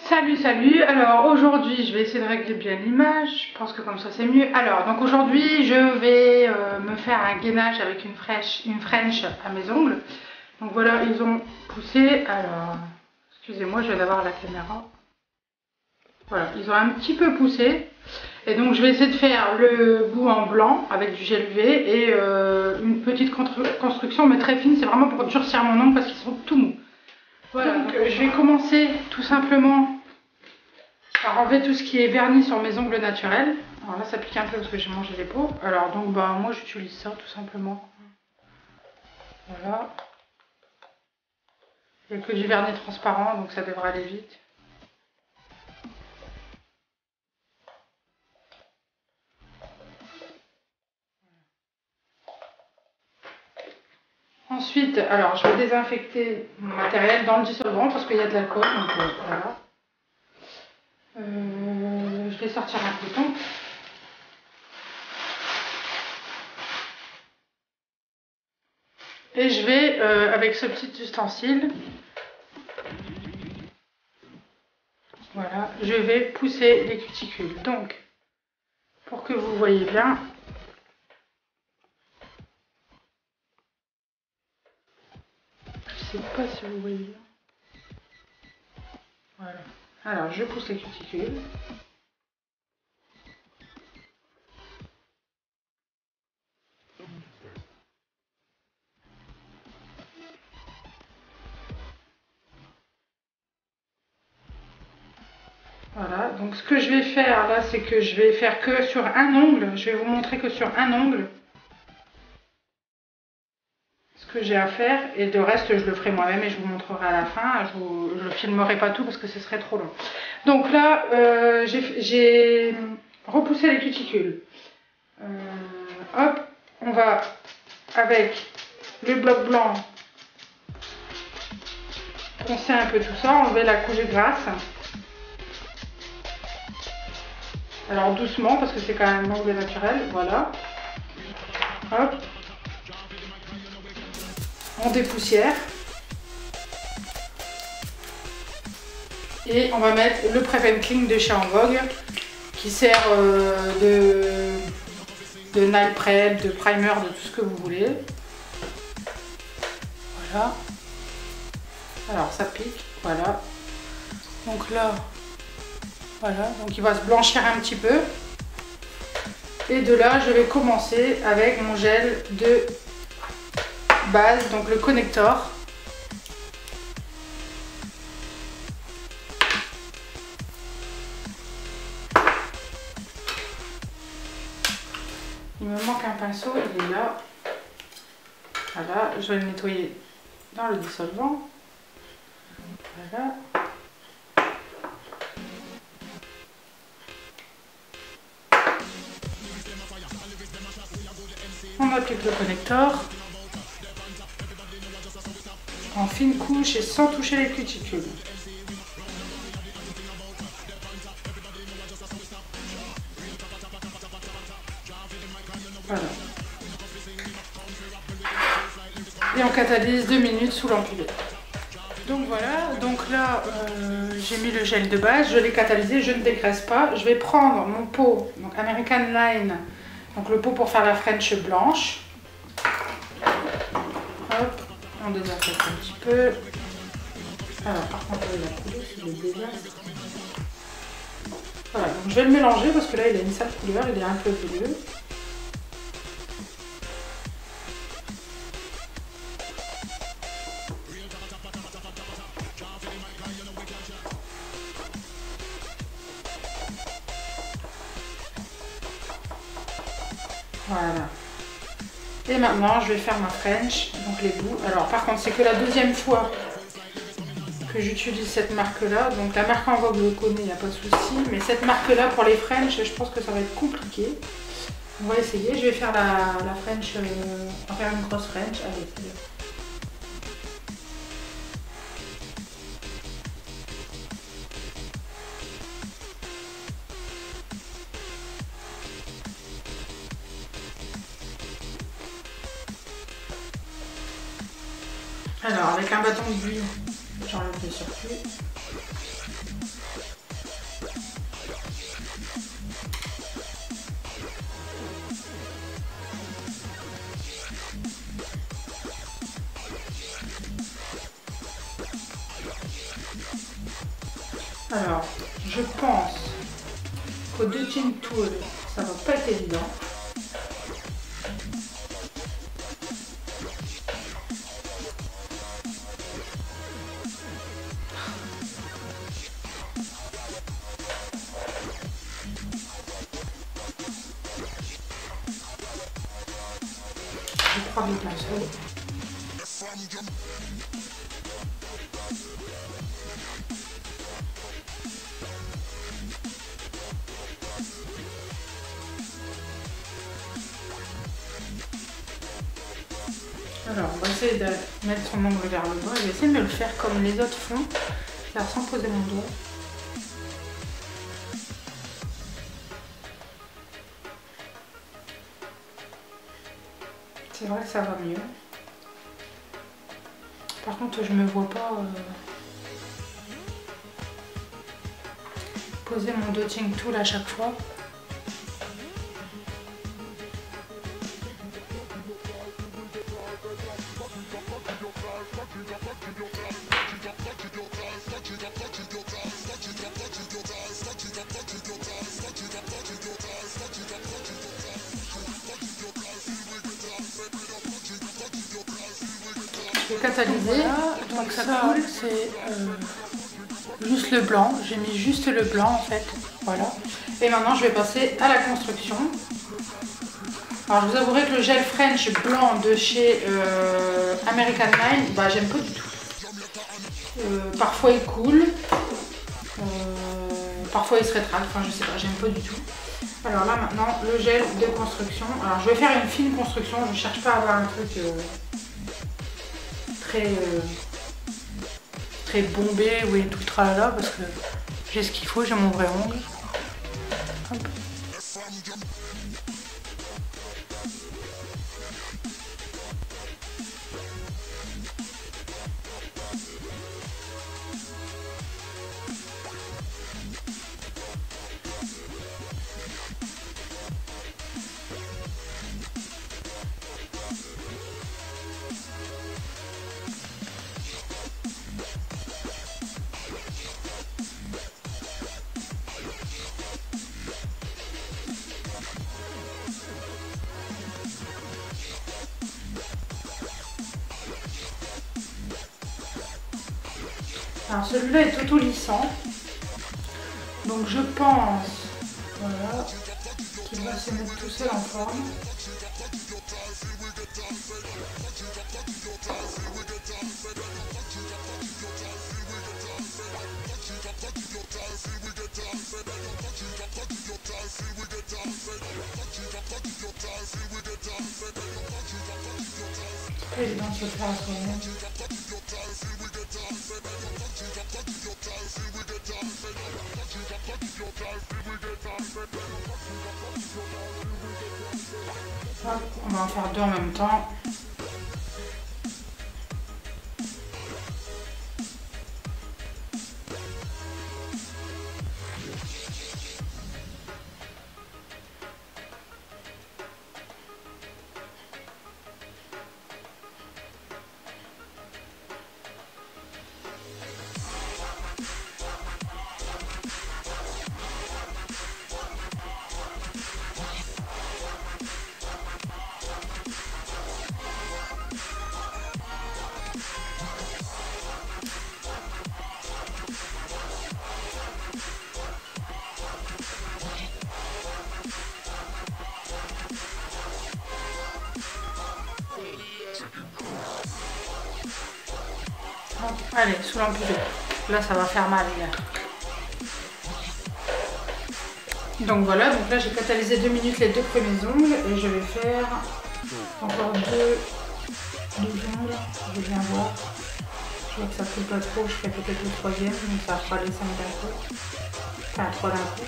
Salut, alors aujourd'hui je vais essayer de régler bien l'image, je pense que comme ça c'est mieux. Alors donc aujourd'hui je vais me faire un gainage avec une French à mes ongles. Donc voilà, ils ont poussé, alors excusez-moi, je vais d'avoir la caméra. Voilà, ils ont un petit peu poussé. Et donc je vais essayer de faire le bout en blanc avec du gel UV et une petite construction mais très fine, c'est vraiment pour durcir mon ongle parce qu'ils sont tout mous. Voilà, donc je vais commencer tout simplement par enlever tout ce qui est vernis sur mes ongles naturels. Alors là ça pique un peu parce que j'ai mangé les peaux. Alors donc bah moi j'utilise ça tout simplement. Voilà. Il n'y a que du vernis transparent donc ça devrait aller vite. Ensuite, alors je vais désinfecter mon matériel dans le dissolvant parce qu'il y a de l'alcool, donc voilà. Je vais sortir un coton. Et je vais, avec ce petit ustensile, voilà, je vais pousser les cuticules. Donc, pour que vous voyez bien, je ne sais pas si vous voyez bien. Voilà. Alors, je pousse les cuticules. Voilà, donc ce que je vais faire là, c'est que je vais faire que sur un ongle. Je vais vous montrer que sur un ongle ce que j'ai à faire. Et le reste, je le ferai moi-même et je vous montrerai à la fin. Je ne filmerai pas tout parce que ce serait trop long. Donc là, j'ai repoussé les cuticules. Hop, on va avec le bloc blanc poncer un peu tout ça, enlever la couche grasse. Alors doucement parce que c'est quand même l'ongle naturel, voilà. Hop. On dépoussière. Et on va mettre le Prep and Clean de chez En Vogue qui sert de nail prep, de primer, de tout ce que vous voulez. Voilà. Alors ça pique, voilà. Donc là, voilà, donc il va se blanchir un petit peu. Et de là, je vais commencer avec mon gel de base, donc le connector. Il me manque un pinceau, il est là. Voilà, je vais le nettoyer dans le dissolvant. Voilà. On applique le connector en fine couche et sans toucher les cuticules. Voilà. Et on catalyse 2 minutes sous l'ampoulette. Donc voilà, donc là j'ai mis le gel de base, je l'ai catalysé, je ne dégraisse pas. Je vais prendre mon pot, donc American Line, donc le pot pour faire la French blanche. Hop, on désinfecte un petit peu. Alors par contre il a coulé, c'est le désastre. Voilà, donc je vais le mélanger parce que là il a une sale couleur, il est un peu bleu. Voilà. Et maintenant, je vais faire ma French, donc les bouts. Alors, par contre, c'est que la deuxième fois que j'utilise cette marque-là. Donc, la marque En Vogue, je le connais, il n'y a pas de souci. Mais cette marque-là, pour les French, je pense que ça va être compliqué. On va essayer. Je vais faire la French, on va faire une grosse French. Allez, c'est bien. Alors, avec un bâton de buis, j'enlève les circuits. Alors, je pense qu'au Dutching Tool, ça va pas être évident. Je crois que pinceau. Alors, on va essayer de mettre son ongle vers le bas. Je vais essayer de me le faire comme les autres font, c'est-à-dire sans poser mon doigt. C'est vrai que ça va mieux. Par contre, je me vois pas poser mon dotting tool à chaque fois. Je vais catalyser. Voilà, donc ça coule, c'est juste le blanc. J'ai mis juste le blanc en fait. Voilà. Et maintenant je vais passer à la construction. Alors je vous avouerai que le gel French blanc de chez American Mine, bah j'aime pas du tout. Parfois il coule, parfois il se rétracte, enfin je sais pas, j'aime pas du tout. Alors là maintenant le gel de construction. Alors je vais faire une fine construction, je cherche pas à avoir un truc très bombé ou tout le tralala parce que j'ai ce qu'il faut, j'ai mon vrai ongle. Hop. Alors celui-là est auto-lissant, donc je pense voilà, qu'il va se mettre tout seul en forme. C'est pas évident de se faire à soi-même. Hop, on va en faire deux en même temps. Allez, sous l'ampulé. Là, ça va faire mal. Donc voilà, donc là j'ai catalysé 2 minutes les deux premiers ongles et je vais faire encore deux ongles. Je viens voir. Je vois que ça coule pas trop, je ferai peut-être le troisième, donc ça fera les 5 d'un coup. Enfin 3 d'un coup.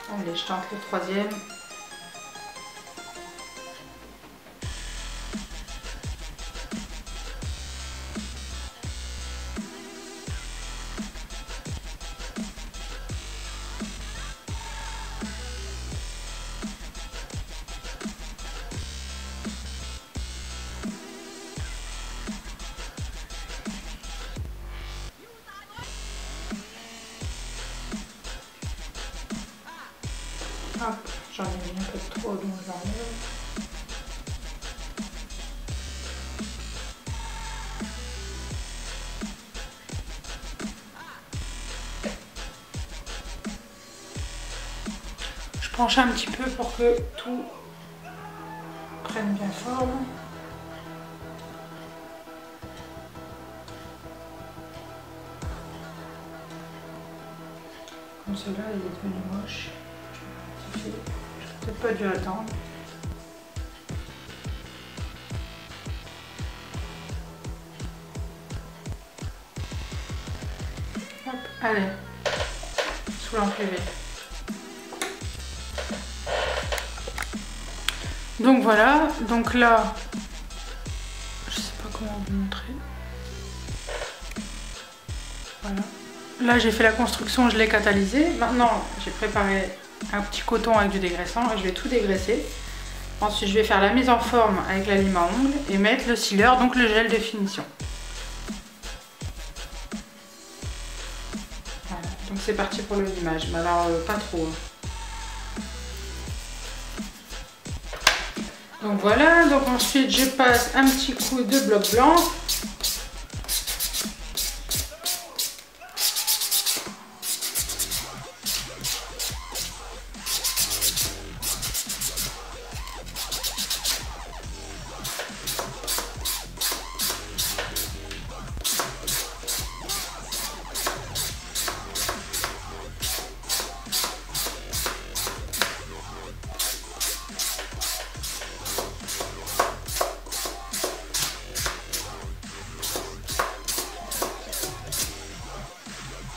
Allez, je tente le troisième. Hop, j'en ai mis un peu trop, donc j'enlève. Je penche un petit peu pour que tout prenne bien forme. Comme celui-là, il est devenu moche. J'aurais peut-être pas dû attendre. Hop, allez, sous l'enlevé. Donc voilà, donc là, je sais pas comment vous montrer. Voilà. Là j'ai fait la construction, je l'ai catalysé. Maintenant j'ai préparé un petit coton avec du dégraissant et je vais tout dégraisser. Ensuite je vais faire la mise en forme avec la lime à ongles et mettre le sealer, donc le gel de finition. Voilà. Donc c'est parti pour le limage, mais alors pas trop. Donc voilà, donc ensuite je passe un petit coup de bloc blanc.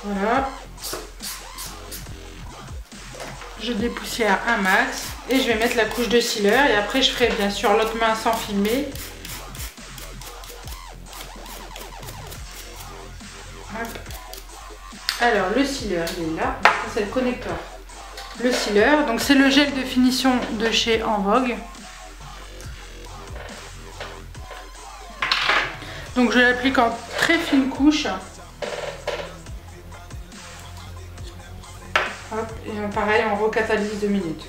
Voilà, je dépoussière un max et je vais mettre la couche de sealer et après je ferai bien sûr l'autre main sans filmer. Hop. Alors le sealer il est là, c'est le connecteur. Le sealer, donc c'est le gel de finition de chez En Vogue. Donc je l'applique en très fine couche. Hop, et pareil, on recatalyse 2 minutes.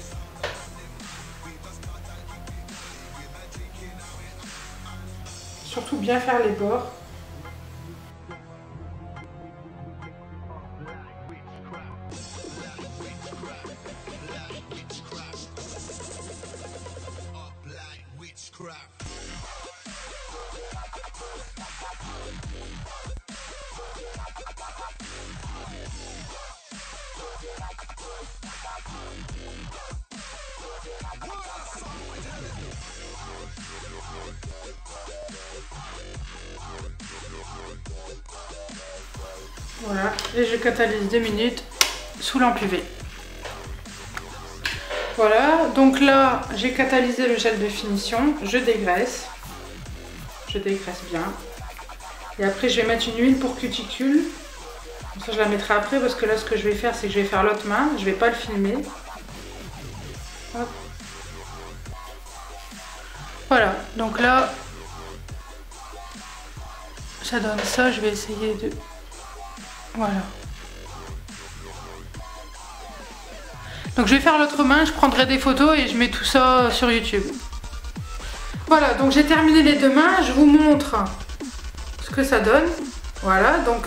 Surtout bien faire les bords. Voilà, et je catalyse 2 minutes sous lampe UV. Voilà, donc là j'ai catalysé le gel de finition, je dégraisse bien. Et après je vais mettre une huile pour cuticule. Comme ça je la mettrai après parce que là ce que je vais faire c'est que je vais faire l'autre main, je vais pas le filmer. Hop. Voilà, donc là ça donne ça, je vais essayer de... Voilà. Donc je vais faire l'autre main, je prendrai des photos et je mets tout ça sur YouTube. Voilà, donc j'ai terminé les 2 mains, je vous montre ce que ça donne. Voilà, donc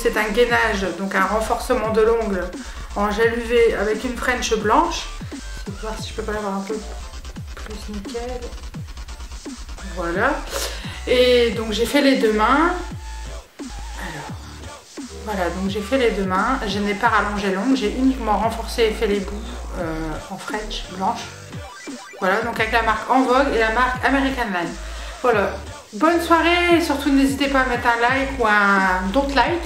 c'est un gainage, donc un renforcement de l'ongle en gel UV avec une French blanche. Je vais voir si je peux pas l'avoir un peu plus nickel. Voilà. Et donc j'ai fait les 2 mains. Voilà, donc j'ai fait les 2 mains, je n'ai pas rallongé l'ongle, j'ai uniquement renforcé et fait les bouts en French blanche. Voilà, donc avec la marque En Vogue et la marque American Line. Voilà, bonne soirée et surtout n'hésitez pas à mettre un like ou un don't like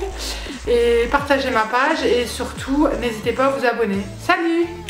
et partager ma page et surtout n'hésitez pas à vous abonner. Salut!